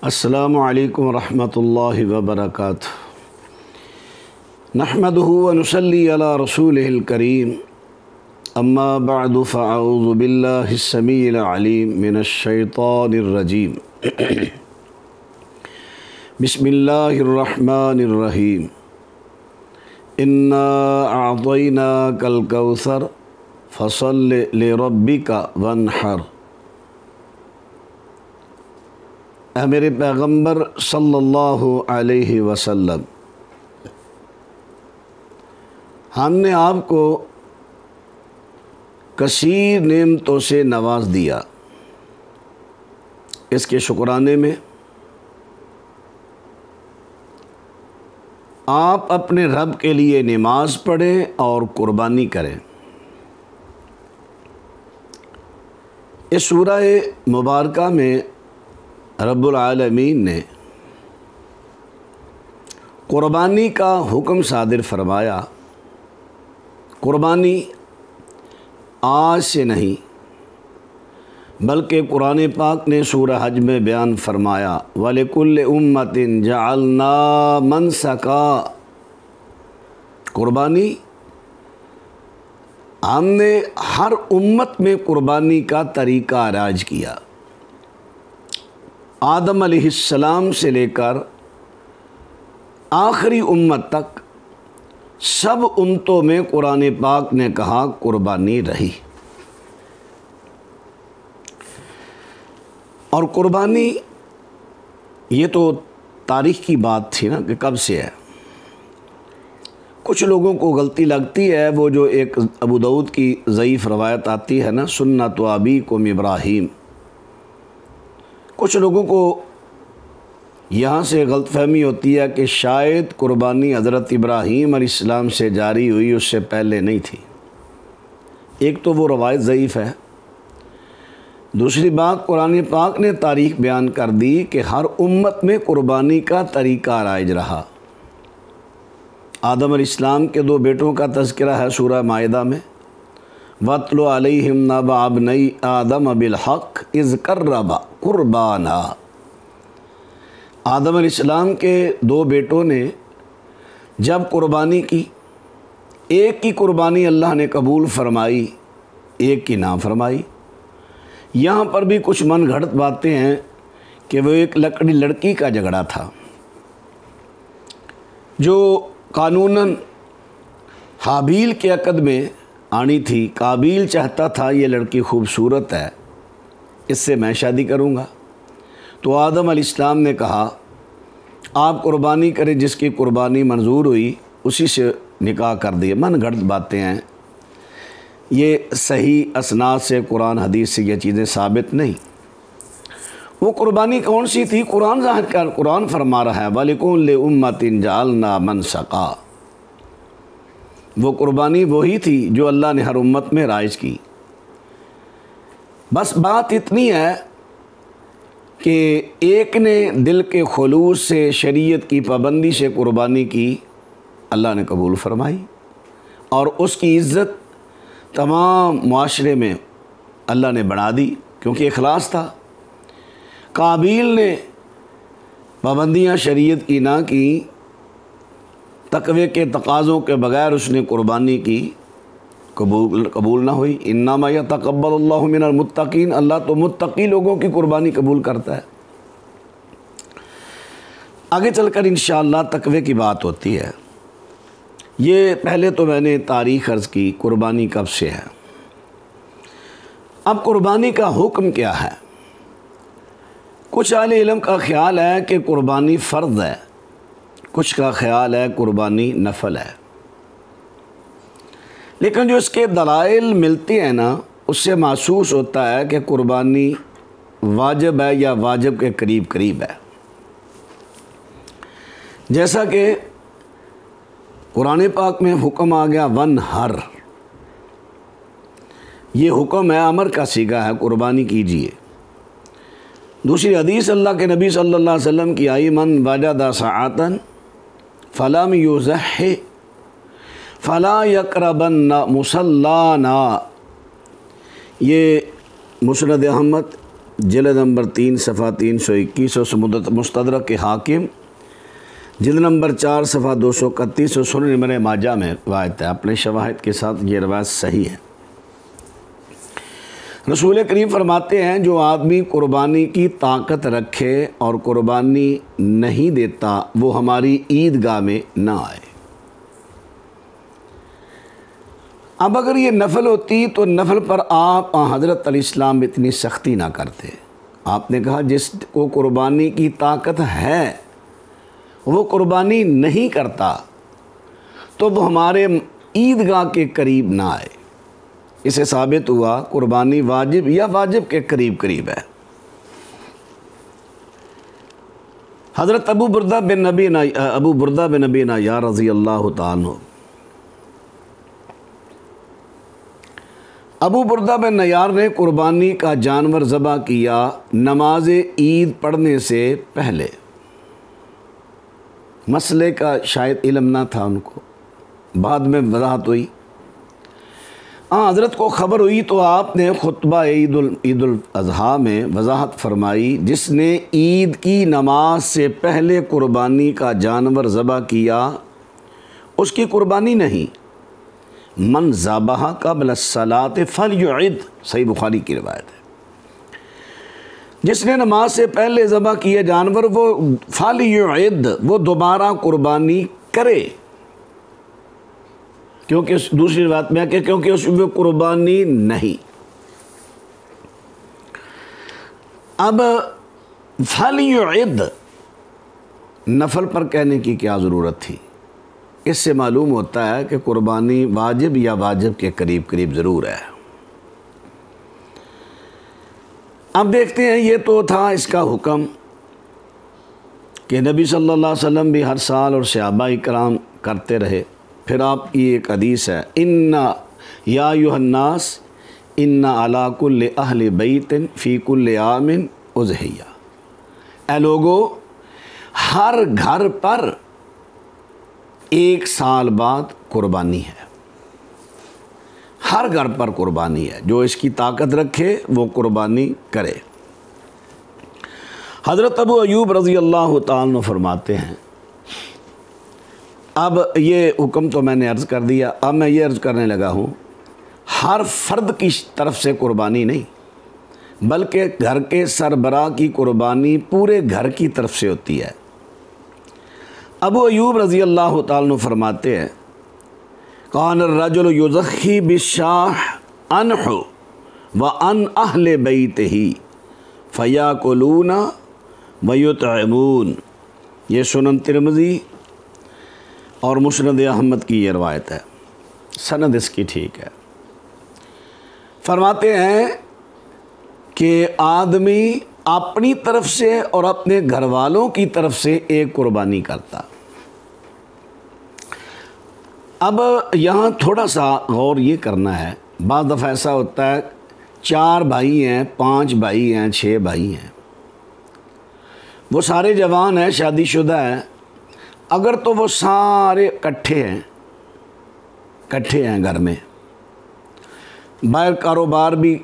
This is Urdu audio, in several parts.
السلام علیکم ورحمۃ اللہ وبرکاتہ۔ نحمدہ ونصلی علی رسولہ الکریم، اما بعد فاعوذ باللہ السمیع العلیم من الشیطان الرجیم۔ بسم اللہ الرحمن الرحیم۔ انا اعطیناک الکوثر فصل لربک وانحر۔ اے میرے پیغمبر صلی اللہ علیہ وسلم، ہم نے آپ کو کثیر نعمتوں سے نواز دیا۔ اس کے شکرانے میں آپ اپنے رب کے لیے نماز پڑھیں اور قربانی کریں۔ اس سورہ مبارکہ میں رب العالمین نے قربانی کا حکم صادر فرمایا۔ قربانی آج سے نہیں بلکہ قرآن پاک نے سورہ حج میں بیان فرمایا، وَلِكُلِّ أُمَّةٍ جَعَلْنَا مَنْسَكًا۔ قربانی ہم نے ہر امت میں قربانی کا طریقہ رائج کیا۔ آدم علیہ السلام سے لے کر آخری امت تک سب امتوں میں قرآن پاک نے کہا قربانی رہی۔ اور قربانی یہ تو تاریخ کی بات تھی نا کہ کب سے ہے۔ کچھ لوگوں کو غلطی لگتی ہے، وہ جو ایک ابو داؤد کی ضعیف روایت آتی ہے نا، سنت ابیکم ابراہیم، کچھ لوگوں کو یہاں سے غلط فہمی ہوتی ہے کہ شاید قربانی حضرت ابراہیم علیہ السلام سے جاری ہوئی، اس سے پہلے نہیں تھی۔ ایک تو وہ روایت ضعیف ہے، دوسری بات قرآن پاک نے تاریخ بیان کر دی کہ ہر امت میں قربانی کا طریقہ رائج رہا۔ آدم علیہ السلام کے دو بیٹوں کا تذکرہ ہے سورہ مائدہ میں، وَاتْلُ عَلَيْهِمْ نَبَأَ ابْنَيْ آدَمَ بِالْحَقِّ إِذْ قَرَّبَا قُرْبَانًا۔ آدم علیہ السلام کے دو بیٹوں نے جب قربانی کی، ایک کی قربانی اللہ نے قبول فرمائی، ایک کی نہ فرمائی۔ یہاں پر بھی کچھ من گھڑت باتیں ہیں کہ وہ ایک لڑکی کا جھگڑا تھا جو قانوناً حابیل کے عقد میں آنی تھی۔ قابیل چاہتا تھا یہ لڑکی خوبصورت ہے، اس سے میں شادی کروں گا، تو آدم علیہ السلام نے کہا آپ قربانی کریں، جس کی قربانی منظور ہوئی اسی سے نکاح کر دیے۔ من گھڑت باتیں ہیں، یہ صحیح اسناد سے قرآن حدیث سے یہ چیزیں ثابت نہیں۔ وہ قربانی کون سی تھی؟ قرآن ظاہر کر، قرآن فرما رہا ہے وَلِكُلِّ أُمَّةٍ جَعَلْنَا مَنْسَكًا۔ وہ قربانی وہی تھی جو اللہ نے ہر امت میں رائج کی۔ بس بات اتنی ہے کہ ایک نے دل کے خلوص سے، شریعت کی پابندی سے قربانی کی، اللہ نے قبول فرمائی، اور اس کی عزت تمام معاشرے میں اللہ نے بڑھا دی کیونکہ اخلاص تھا۔ قابیل نے پابندیاں شریعت کی نہ کی، تقوی کے تقاضوں کے بغیر اس نے قربانی کی، قبول نہ ہوئی۔ انما یتقبل اللہ من المتقین، اللہ تو متقی لوگوں کی قربانی قبول کرتا ہے۔ آگے چل کر انشاءاللہ تقوی کی بات ہوتی ہے۔ یہ پہلے تو میں نے تاریخ عرض کی قربانی کب سے ہے۔ اب قربانی کا حکم کیا ہے؟ کچھ اہل علم کا خیال ہے کہ قربانی فرض ہے، کچھ کا خیال ہے قربانی نفل ہے، لیکن جو اس کے دلائل ملتے ہیں نا، اس سے محسوس ہوتا ہے کہ قربانی واجب ہے یا واجب کے قریب قریب ہے۔ جیسا کہ قرآن پاک میں حکم آ گیا وَانْحَرْ، یہ حکم ہے، امر کا صیغہ ہے، قربانی کیجئے۔ دوسری حدیث اللہ کے نبی صلی اللہ علیہ وسلم کی آئی، من وجد ساعۃ فلم یضحِ فلا یقربن مصلانا، یہ مسند احمد جلد نمبر 3 صفحہ 321 اور مستدرک حاکم جلد نمبر 4 صفحہ 231 اور سنن ابن ماجہ میں روایت ہے، اپنے شواہد کے ساتھ یہ روایت صحیح ہے۔ رسول کریم فرماتے ہیں جو آدمی قربانی کی طاقت رکھے اور قربانی نہیں دیتا وہ ہماری عیدگاہ میں نہ آئے۔ اب اگر یہ نفل ہوتی تو نفل پر آپ حضرت علیہ السلام اتنی سختی نہ کرتے۔ آپ نے کہا جس کو قربانی کی طاقت ہے وہ قربانی نہیں کرتا تو وہ ہمارے عیدگاہ کے قریب نہ آئے۔ اسے ثابت ہوا قربانی واجب یا واجب کے قریب قریب ہے۔ حضرت ابو بردہ بن نبی نیار رضی اللہ تعالیٰ عنہ، ابو بردہ بن نیار نے قربانی کا جانور ذبح کیا نماز عید پڑھنے سے پہلے۔ مسئلے کا شاید علم نہ تھا ان کو، بعد میں وضاحت ہوئی۔ حضرت کو خبر ہوئی تو آپ نے خطبہ عید الاضحیٰ میں وضاحت فرمائی جس نے عید کی نماز سے پہلے قربانی کا جانور ذبح کیا اس کی قربانی نہیں۔ من ذبح قبل الصلاۃ فلیعد، صحیح بخاری کی روایت ہے۔ جس نے نماز سے پہلے ذبح کیا جانور وہ فلیعد، وہ دوبارہ قربانی کرے، کیونکہ دوسری روایت میں کہ کیونکہ اس میں قربانی نہیں۔ اب فلیعد نفل پر کہنے کی کیا ضرورت تھی؟ اس سے معلوم ہوتا ہے کہ قربانی واجب یا واجب کے قریب قریب ضرور ہے۔ اب دیکھتے ہیں، یہ تو تھا اس کا حکم کہ نبی صلی اللہ علیہ وسلم بھی ہر سال اور صحابہ کرام کرتے رہے۔ پھر آپ کی ایک حدیث ہے، یا ایھا الناس ان علی کل اہل بیت فی کل عام اضحیہ، اے لوگو ہر گھر پر ایک سال بعد قربانی ہے، ہر گھر پر قربانی ہے، جو اس کی طاقت رکھے وہ قربانی کرے۔ حضرت ابو ایوب رضی اللہ تعالیٰ عنہ فرماتے ہیں، اب یہ حکم تو میں نے عرض کر دیا، اب میں یہ عرض کرنے لگا ہوں ہر فرد کی طرف سے قربانی نہیں بلکہ گھر کے سربراہ کی قربانی پورے گھر کی طرف سے ہوتی ہے۔ ابو ایوب رضی اللہ تعالیٰ عنہ فرماتے ہیں، کان الرجل یضحی بالشاہ عنہ وعن اہل بیتہ فیاکلون ویطعمون، یہ سنن ترمذی اور مسند احمد کی یہ روایت ہے، سند اس کی ٹھیک ہے۔ فرماتے ہیں کہ آدمی اپنی طرف سے اور اپنے گھر والوں کی طرف سے ایک قربانی کرتا۔ اب یہاں تھوڑا سا غور یہ کرنا ہے، بعض دفعہ ایسا ہوتا ہے 4 بھائی ہیں، 5 بھائی ہیں، 6 بھائی ہیں، وہ سارے جوان ہیں، شادی شدہ ہیں، اگر تو وہ سارے اکٹھے ہیں گھر میں، باہر کاروبار بھی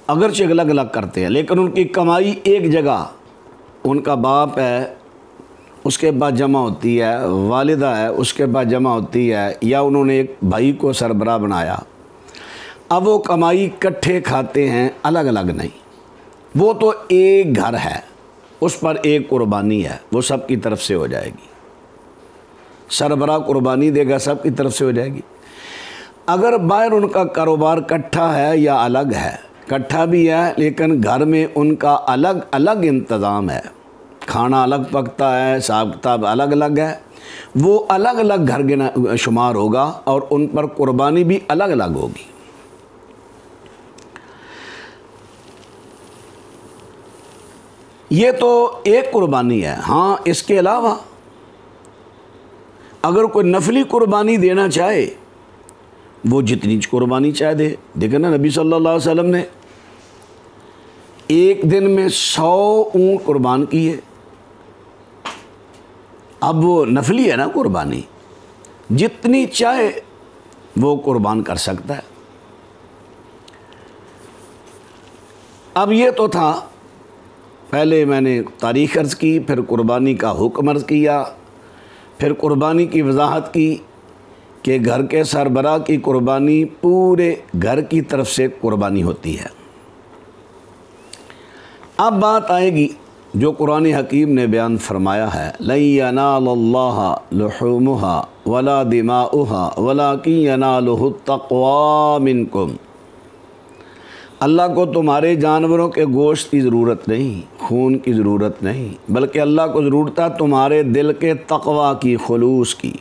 اگرچہ الگ الگ کرتے ہیں لیکن ان کی کمائی ایک جگہ، ان کا باپ ہے اس کے بعد جمع ہوتی ہے، والدہ ہے اس کے بعد جمع ہوتی ہے، یا انہوں نے ایک بھائی کو سربراہ بنایا، اب وہ کمائی اکٹھے کھاتے ہیں، الگ الگ نہیں، وہ تو ایک گھر ہے، اس پر ایک قربانی ہے، وہ سب کی طرف سے ہو جائے گی، سربراہ قربانی دے گا، سب کی طرف سے ہو جائے گی۔ اگر باہر ان کا کاروبار کٹھا ہے یا الگ ہے، کٹھا بھی ہے لیکن گھر میں ان کا الگ الگ انتظام ہے، کھانا الگ پکتا ہے، حساب کتاب الگ الگ ہے، وہ الگ الگ گھر شمار ہوگا اور ان پر قربانی بھی الگ الگ ہوگی۔ یہ تو ایک قربانی ہے۔ ہاں اس کے علاوہ اگر کوئی نفلی قربانی دینا چاہے وہ جتنی قربانی چاہے دے۔ دیکھیں نا نبی صلی اللہ علیہ وسلم نے ایک دن میں 100 اونٹ قربان کیے، اب وہ نفلی ہے نا قربانی، جتنی چاہے وہ قربان کر سکتا ہے۔ اب یہ تو تھا، پہلے میں نے تاریخ عرض کی، پھر قربانی کا حکم عرض کیا، پھر قربانی کی وضاحت کی کہ گھر کے سربراہ کی قربانی پورے گھر کی طرف سے قربانی ہوتی ہے۔ اب بات آئے گی جو قرآن حکیم نے بیان فرمایا ہے، لَن يَنَالَ اللَّهَ لُحُومُهَا وَلَا دِمَاؤُهَا وَلَكِن يَنَالُهُ التَّقْوَىٰ مِنكُمْ۔ اللہ کو تمہارے جانوروں کے گوشت کی ضرورت نہیں، خون کی ضرورت نہیں، بلکہ اللہ کو ضرورت ہے تمہارے دل کے تقویٰ کی، خلوص کی۔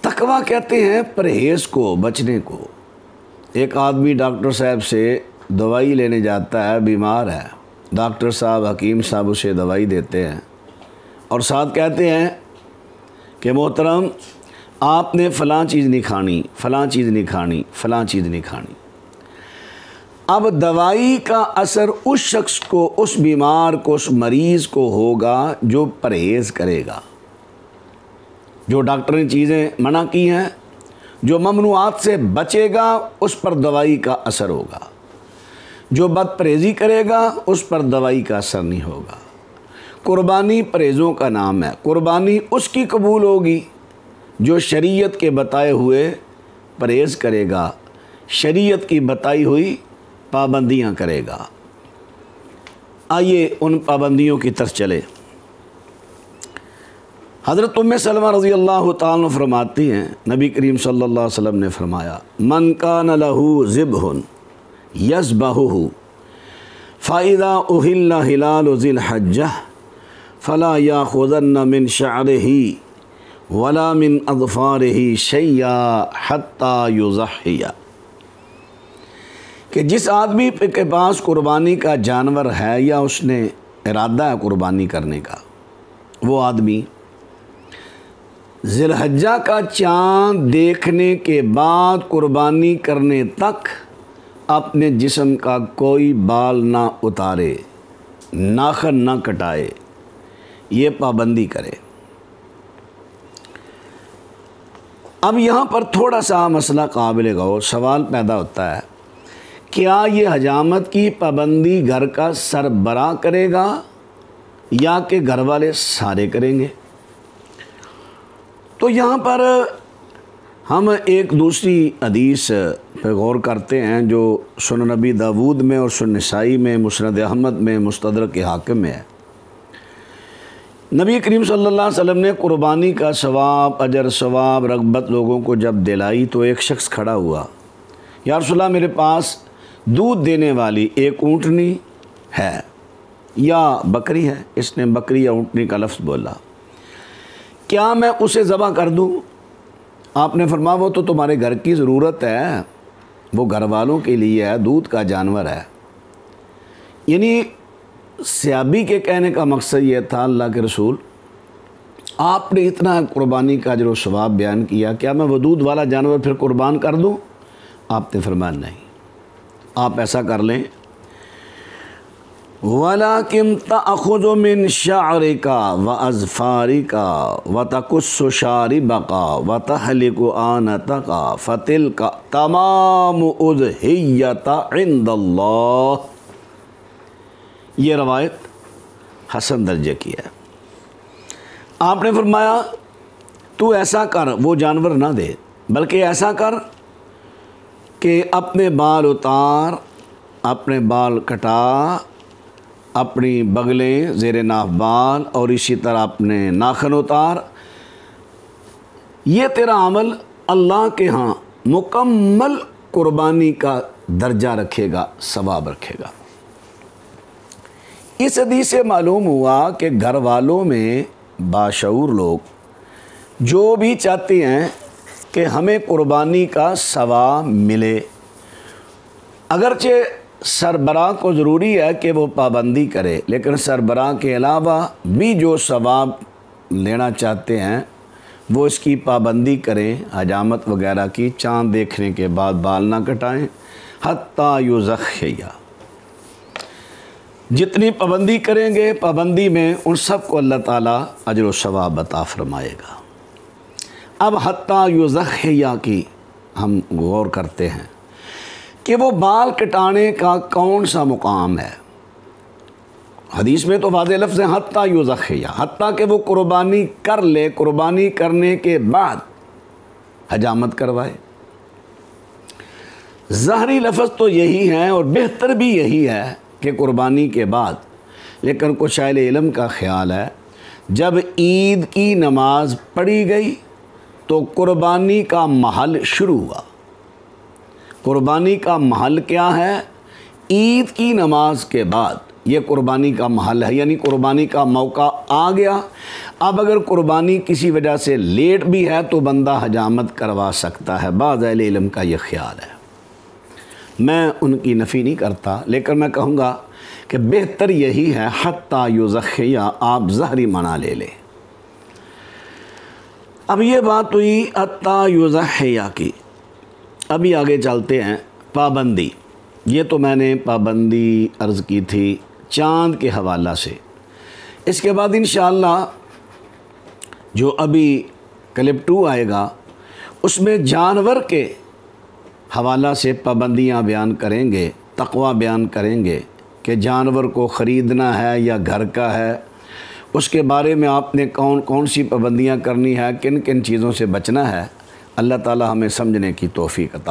تقویٰ کہتے ہیں پرہیز کو، بچنے کو۔ ایک آدمی ڈاکٹر صاحب سے دوائی لینے جاتا ہے، بیمار ہے، ڈاکٹر صاحب، حکیم صاحب اسے دوائی دیتے ہیں اور ساتھ کہتے ہیں کہ محترم آپ نے فلاں چیز نہیں کھانی، فلاں چیز نہیں کھانی، فلاں چیز نہیں کھانی۔ اب دوائی کا اثر اس شخص کو، اس بیمار کو، اس مریض کو ہوگا جو پرہیز کرے گا، جو ڈاکٹر نے چیزیں منع کی ہیں، جو ممنوعات سے بچے گا، اس پر دوائی کا اثر ہوگا۔ جو بد پرہیزی کرے گا اس پر دوائی کا اثر نہیں ہوگا۔ قربانی پرہیزوں کا نام ہے۔ قربانی اس کی قبول ہوگی جو شریعت کے بتائے ہوئے پرہیز کرے گا، شریعت کی بتائی ہوئی پابندیاں کرے گا۔ آئیے ان پابندیوں کی طرف چلے۔ حضرت ام سلمہ رضی اللہ تعالیٰ عنہ فرماتی ہیں، نبی کریم صلی اللہ علیہ وسلم نے فرمایا، من کان لہ ذبح یذبحہ فاذا احل ہلال ذی الحجہ فلا یاخذن من شعرہ ولا من اظفارہ شیئا حتی یضحی، کہ جس آدمی کے پاس قربانی کا جانور ہے یا اس نے ارادہ ہے قربانی کرنے کا، وہ آدمی ذی الحجہ کا چاند دیکھنے کے بعد قربانی کرنے تک اپنے جسم کا کوئی بال نہ اتارے، ناخن نہ کٹائے، یہ پابندی کرے۔ اب یہاں پر تھوڑا سا مسئلہ قابل غور، سوال پیدا ہوتا ہے، کیا یہ حجامت کی پابندی گھر کا سربراہ کرے گا یا کہ گھر والے سارے کریں گے؟ تو یہاں پر ہم ایک دوسری حدیث پہ غور کرتے ہیں جو سنن نبی داود میں اور سنن نسائی میں، مسند احمد میں، مستدرک حاکم میں ہے۔ نبی کریم صلی اللہ علیہ وسلم نے قربانی کا ثواب، اجر، ثواب، رغبت لوگوں کو جب دلائی تو ایک شخص کھڑا ہوا، یا رسول اللہ میرے پاس دودھ دینے والی ایک اونٹنی ہے یا بکری ہے، اس نے بکری یا اونٹنی کا لفظ بولا، کیا میں اسے ذبح کر دوں؟ آپ نے فرمایا وہ تو تمہارے گھر کی ضرورت ہے، وہ گھر والوں کے لیے ہے، دودھ کا جانور ہے۔ یعنی صحابی کے کہنے کا مقصد یہ تھا، اللہ کے رسول آپ نے اتنا قربانی کا اجر و ثواب بیان کیا، کیا میں وہ دودھ والا جانور پھر قربان کر دوں؟ آپ نے فرمایا نہیں، آپ ایسا کر لیں، وَلَكِنْ تَأْخُذُ مِنْ شَعْرِكَ وَأَظْفَارِكَ وَتَقُصُّ شَارِبَكَ وَتَحْلِقُ آنَتَكَ فَتِلْكَ تَمَامُ أُضْحِيَّةَ عِنْدَ اللَّهِ۔ یہ روایت حسن درجے کی ہے۔ آپ نے فرمایا تو ایسا کر، وہ جانور نہ دے، بلکہ ایسا کر کہ اپنے بال اتار، اپنے بال کٹا، اپنی بغلیں زیر ناف بال، اور اسی طرح اپنے ناخن اتار۔ یہ تیرا عمل اللہ کے ہاں مکمل قربانی کا درجہ رکھے گا، ثواب رکھے گا۔ اس حدیث سے معلوم ہوا کہ گھر والوں میں باشعور لوگ جو بھی چاہتے ہیں کہ ہمیں قربانی کا ثواب ملے، اگرچہ سربراہ کو ضروری ہے کہ وہ پابندی کرے، لیکن سربراہ کے علاوہ بھی جو ثواب لینا چاہتے ہیں وہ اس کی پابندی کریں، حجامت وغیرہ کی، چاند دیکھنے کے بعد بال نہ کٹائیں، حتیٰ یضحیہ۔ جتنی پابندی کریں گے، پابندی میں ان سب کو اللہ تعالیٰ اجر و ثواب عطا فرمائے گا۔ اب حتیٰ یضحیہ کی ہم غور کرتے ہیں کہ وہ بال کٹانے کا کون سا مقام ہے۔ حدیث میں تو واضح لفظ ہے حتیٰ یضحیہ، حتیٰ کہ وہ قربانی کر لے، قربانی کرنے کے بعد حجامت کروائے۔ ظاہری لفظ تو یہی ہے اور بہتر بھی یہی ہے کہ قربانی کے بعد، لیکن کچھ اہل علم کا خیال ہے جب عید کی نماز پڑھی گئی تو قربانی کا محل شروع ہوا۔ قربانی کا محل کیا ہے؟ عید کی نماز کے بعد یہ قربانی کا محل ہے، یعنی قربانی کا موقع آ گیا۔ اب اگر قربانی کسی وجہ سے لیٹ بھی ہے تو بندہ حجامت کروا سکتا ہے۔ بعض اہل علم کا یہ خیال ہے، میں ان کی نفی نہیں کرتا، لیکن میں کہوں گا کہ بہتر یہی ہے حتیٰ یضحیہ، آپ ظاہری معنی لے لیں۔ اب یہ بات ہوئی حتیٰ یضحیہ کی، ابھی آگے چلتے ہیں۔ پابندی، یہ تو میں نے پابندی عرض کی تھی چاند کے حوالہ سے۔ اس کے بعد انشاءاللہ جو ابھی کلپ 2 آئے گا اس میں جانور کے حوالہ سے پابندیاں بیان کریں گے، تقوی بیان کریں گے کہ جانور کو خریدنا ہے یا گھر کا ہے، اس کے بارے میں آپ نے کون کون سی پابندیاں کرنی ہے، کن کن چیزوں سے بچنا ہے۔ اللہ تعالی ہمیں سمجھنے کی توفیق عطا